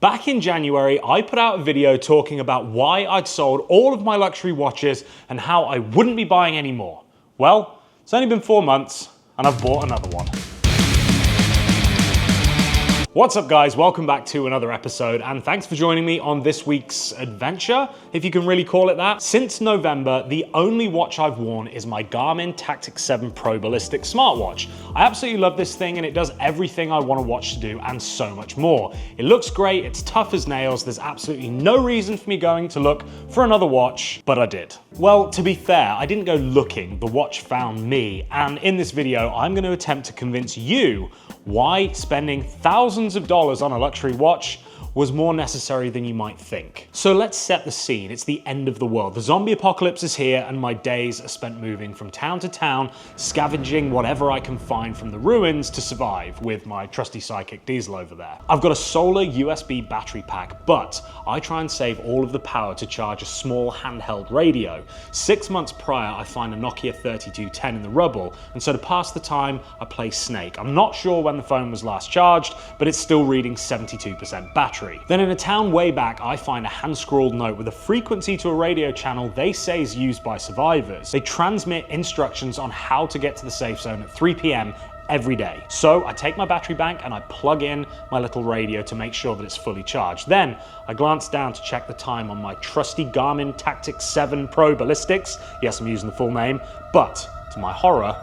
Back in January, I put out a video talking about why I'd sold all of my luxury watches and how I wouldn't be buying any more. Well, it's only been 4 months and I've bought another one. What's up guys, welcome back to another episode and thanks for joining me on this week's adventure, if you can really call it that. Since November, the only watch I've worn is my Garmin Tactix 7 Pro Ballistics smartwatch. I absolutely love this thing and it does everything I want a watch to do and so much more. It looks great, it's tough as nails, there's absolutely no reason for me going to look for another watch, but I did. Well, to be fair, I didn't go looking, the watch found me, and in this video, I'm going to attempt to convince you why spending thousands of dollars on a luxury watch was more necessary than you might think. So let's set the scene. It's the end of the world. The zombie apocalypse is here and my days are spent moving from town to town, scavenging whatever I can find from the ruins to survive with my trusty psychic Diesel over there. I've got a solar USB battery pack, but I try and save all of the power to charge a small handheld radio. 6 months prior, I find a Nokia 3210 in the rubble, and so to pass the time, I play Snake. I'm not sure when the phone was last charged, but it's still reading 72% battery. Then in a town way back, I find a hand-scrawled note with a frequency to a radio channel they say is used by survivors. They transmit instructions on how to get to the safe zone at 3 p.m. every day. So I take my battery bank and I plug in my little radio to make sure that it's fully charged. Then I glance down to check the time on my trusty Garmin Tactix 7 Pro Ballistics. Yes, I'm using the full name, but to my horror,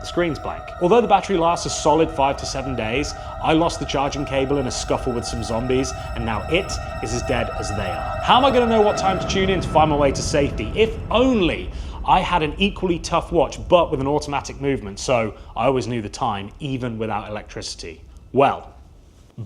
the screen's blank. Although the battery lasts a solid 5 to 7 days, I lost the charging cable in a scuffle with some zombies, and now it is as dead as they are. How am I going to know what time to tune in to find my way to safety? If only I had an equally tough watch, but with an automatic movement, so I always knew the time, even without electricity. Well,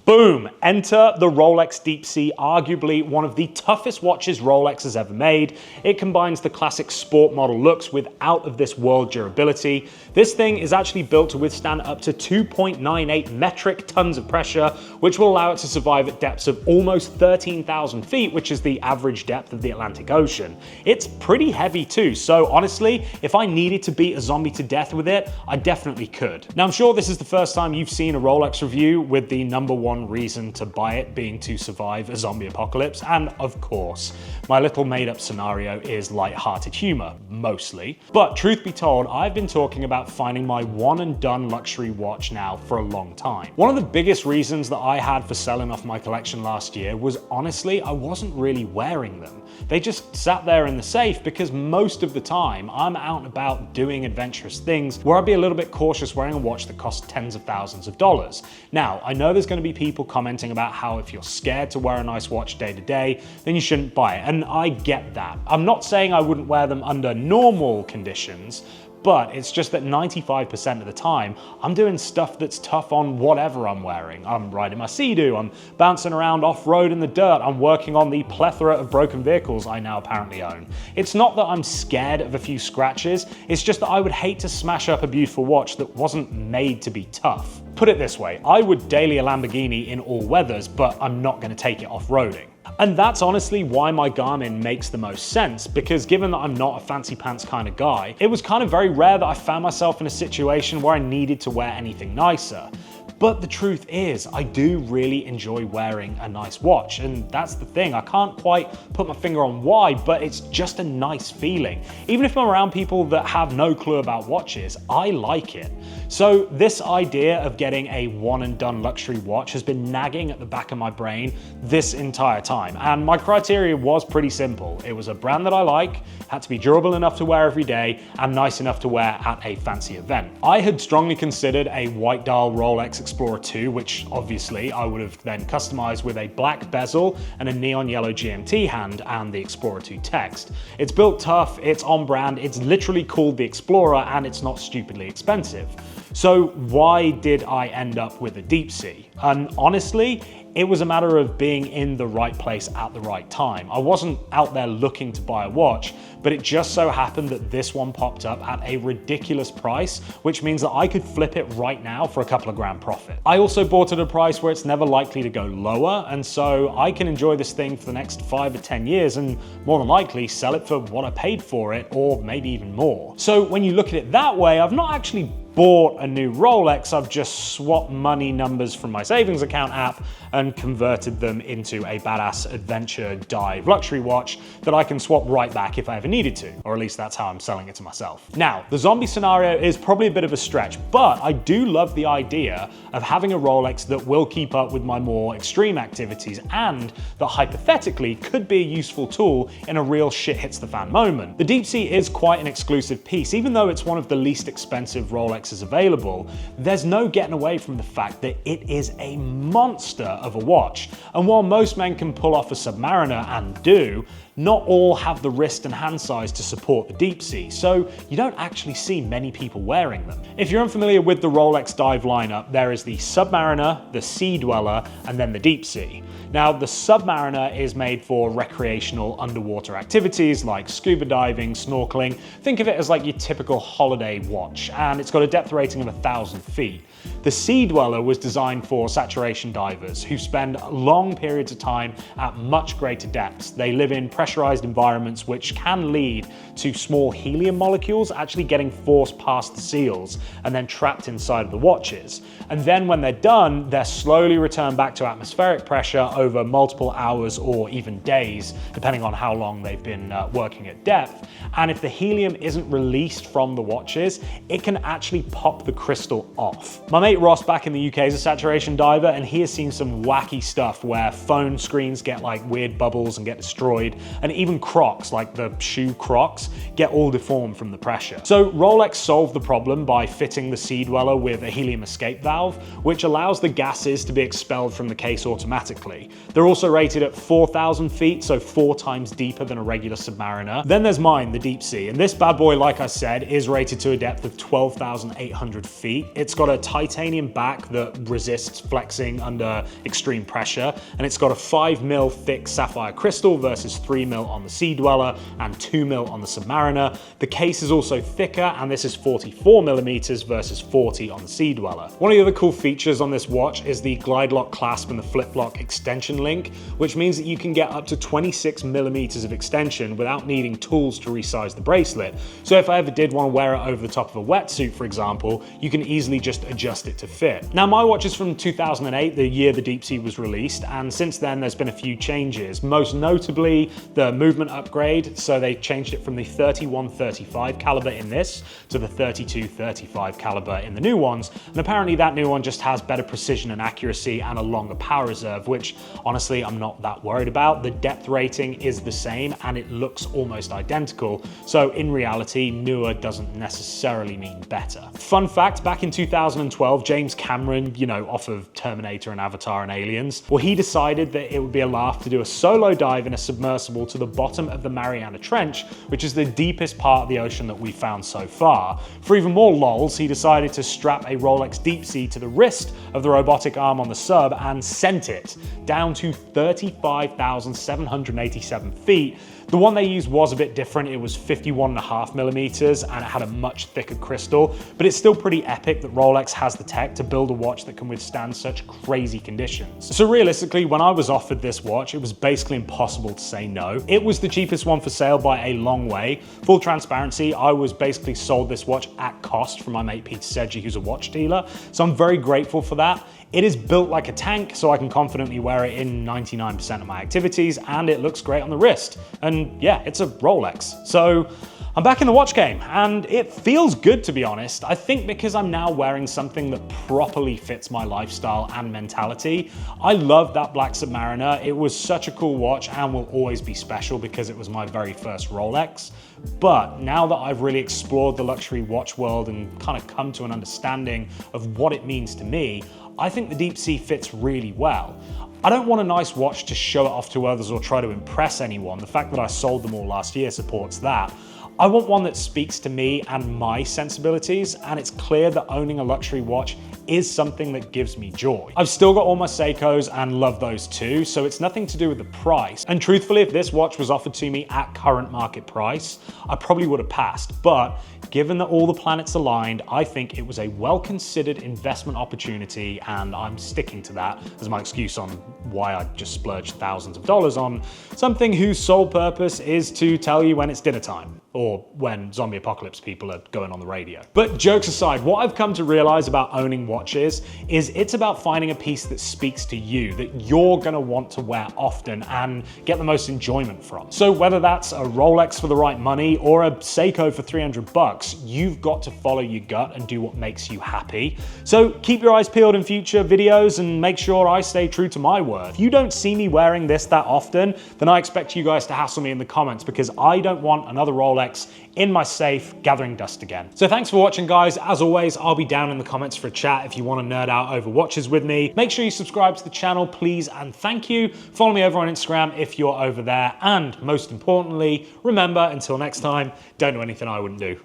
boom, enter the Rolex DeepSea, arguably one of the toughest watches Rolex has ever made. It combines the classic sport model looks with out of this world durability. This thing is actually built to withstand up to 2.98 metric tons of pressure, which will allow it to survive at depths of almost 13,000 feet, which is the average depth of the Atlantic Ocean. It's pretty heavy too, so honestly, if I needed to beat a zombie to death with it, I definitely could. Now I'm sure this is the first time you've seen a Rolex review with the #1 reason to buy it being to survive a zombie apocalypse, and of course, my little made-up scenario is light-hearted humor, mostly. But truth be told, I've been talking about finding my one-and-done luxury watch now for a long time. One of the biggest reasons that I had for selling off my collection last year was honestly, I wasn't really wearing them. They just sat there in the safe because most of the time I'm out and about doing adventurous things where I'd be a little bit cautious wearing a watch that costs tens of thousands of dollars. Now, I know there's going to be people commenting about how if you're scared to wear a nice watch day to day, then you shouldn't buy it, and I get that. I'm not saying I wouldn't wear them under normal conditions, but it's just that 95% of the time, I'm doing stuff that's tough on whatever I'm wearing. I'm riding my Sea-Doo, I'm bouncing around off-road in the dirt, I'm working on the plethora of broken vehicles I now apparently own. It's not that I'm scared of a few scratches, it's just that I would hate to smash up a beautiful watch that wasn't made to be tough. Put it this way, I would daily a Lamborghini in all weathers, but I'm not going to take it off-roading. And that's honestly why my Garmin makes the most sense, because given that I'm not a fancy pants kind of guy, it was kind of very rare that I found myself in a situation where I needed to wear anything nicer. But the truth is, I do really enjoy wearing a nice watch, and that's the thing. I can't quite put my finger on why, but it's just a nice feeling. Even if I'm around people that have no clue about watches, I like it. So this idea of getting a one-and-done luxury watch has been nagging at the back of my brain this entire time, and my criteria was pretty simple. It was a brand that I like, had to be durable enough to wear every day, and nice enough to wear at a fancy event. I had strongly considered a white dial Rolex Explorer 2, which obviously I would have then customized with a black bezel and a neon yellow GMT hand and the Explorer 2 text. It's built tough, it's on brand, it's literally called the Explorer, and it's not stupidly expensive. So why did I end up with a DeepSea? And honestly, it was a matter of being in the right place at the right time. I wasn't out there looking to buy a watch, but it just so happened that this one popped up at a ridiculous price, which means that I could flip it right now for a couple of grand profit. I also bought it at a price where it's never likely to go lower, and so I can enjoy this thing for the next 5 or 10 years and more than likely sell it for what I paid for it, or maybe even more. So when you look at it that way, I've not actually bought a new Rolex, I've just swapped money numbers from my savings account app and converted them into a badass adventure dive luxury watch that I can swap right back if I ever needed to, or at least that's how I'm selling it to myself. Now, the zombie scenario is probably a bit of a stretch, but I do love the idea of having a Rolex that will keep up with my more extreme activities and that hypothetically could be a useful tool in a real shit hits the fan moment. The DeepSea is quite an exclusive piece. Even though it's one of the least expensive Rolexes available, there's no getting away from the fact that it is a monster of a watch. And while most men can pull off a Submariner, and do, not all have the wrist and hand size to support the DeepSea, so you don't actually see many people wearing them. If you're unfamiliar with the Rolex dive lineup, there is the Submariner, the Sea Dweller, and then the DeepSea. Now, the Submariner is made for recreational underwater activities like scuba diving, snorkeling. Think of it as like your typical holiday watch, and it's got a depth rating of 1,000 feet. The Sea Dweller was designed for saturation divers who spend long periods of time at much greater depths. They live in pressurized environments which can lead to small helium molecules actually getting forced past the seals and then trapped inside of the watches. And then when they're done, they're slowly returned back to atmospheric pressure over multiple hours or even days, depending on how long they've been working at depth. And if the helium isn't released from the watches, it can actually pop the crystal off. My mate Ross back in the UK is a saturation diver, and he has seen some wacky stuff where phone screens get like weird bubbles and get destroyed, and even Crocs, like the shoe Crocs, get all deformed from the pressure. So Rolex solved the problem by fitting the Sea Dweller with a helium escape valve, which allows the gases to be expelled from the case automatically. They're also rated at 4,000 feet, so 4 times deeper than a regular Submariner. Then there's mine, the DeepSea, and this bad boy, like I said, is rated to a depth of 12,800 feet. It's got a titanium back that resists flexing under extreme pressure, and it's got a 5mm thick sapphire crystal versus 3mm on the Sea Dweller and 2mm on the Submariner. The case is also thicker, and this is 44mm versus 40 on the Sea Dweller. One of the other cool features on this watch is the glide lock clasp and the flip lock extension link, which means that you can get up to 26mm of extension without needing tools to resize the bracelet. So if I ever did want to wear it over the top of a wetsuit, for example, you can easily just adjust it to fit. Now, my watch is from 2008, the year the DeepSea was released, and since then there's been a few changes, most notably the movement upgrade. So they changed it from the 31-35 caliber in this to the 32-35 caliber in the new ones, and apparently that new one just has better precision and accuracy and a longer power reserve, which honestly I'm not that worried about. The depth rating is the same and it looks almost identical, so in reality newer doesn't necessarily mean better. Fun fact, back in 2012, James Cameron, you know, off of Terminator and Avatar and Aliens, well, he decided that it would be a laugh to do a solo dive in a submersible to the bottom of the Mariana Trench, which is the deepest part of the ocean that we've found so far. For even more lols, he decided to strap a Rolex DeepSea to the wrist of the robotic arm on the sub and sent it down to 35,787 feet. The one they used was a bit different. It was 51.5mm and it had a much thicker crystal, but it's still pretty epic that Rolex has the tech to build a watch that can withstand such crazy conditions. So realistically, when I was offered this watch, it was basically impossible to say no. It was the cheapest one for sale by a long way. Full transparency, I was basically sold this watch at cost from my mate Peter Sedgey, who's a watch dealer, so I'm very grateful for that. It is built like a tank, so I can confidently wear it in 99% of my activities, and it looks great on the wrist. And yeah, it's a Rolex. So I'm back in the watch game, and it feels good, to be honest. I think because I'm now wearing something that properly fits my lifestyle and mentality. I love that black Submariner. It was such a cool watch and will always be special because it was my very first Rolex. But now that I've really explored the luxury watch world and kind of come to an understanding of what it means to me, I think the DeepSea fits really well. I don't want a nice watch to show it off to others or try to impress anyone. The fact that I sold them all last year supports that. I want one that speaks to me and my sensibilities, and it's clear that owning a luxury watch is something that gives me joy. I've still got all my Seikos and love those too, so it's nothing to do with the price. And truthfully, if this watch was offered to me at current market price, I probably would have passed. But given that all the planets aligned, I think it was a well-considered investment opportunity, and I'm sticking to that as my excuse on why I just splurged thousands of dollars on something whose sole purpose is to tell you when it's dinner time. or when zombie apocalypse people are going on the radio. But jokes aside, what I've come to realize about owning watches is it's about finding a piece that speaks to you, that you're gonna want to wear often and get the most enjoyment from. So whether that's a Rolex for the right money or a Seiko for 300 bucks, you've got to follow your gut and do what makes you happy. So keep your eyes peeled in future videos and make sure I stay true to my word. If you don't see me wearing this that often, then I expect you guys to hassle me in the comments because I don't want another Rolex in my safe gathering dust again. So thanks for watching, guys. As always, I'll be down in the comments for a chat if you want to nerd out over watches with me. Make sure you subscribe to the channel, please, and thank you. Follow me over on Instagram if you're over there. And most importantly, remember, until next time, don't do anything I wouldn't do.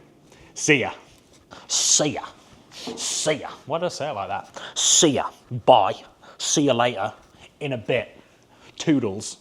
See ya. See ya. See ya. Why did I say it like that? See ya. Bye. See you later. In a bit. Toodles.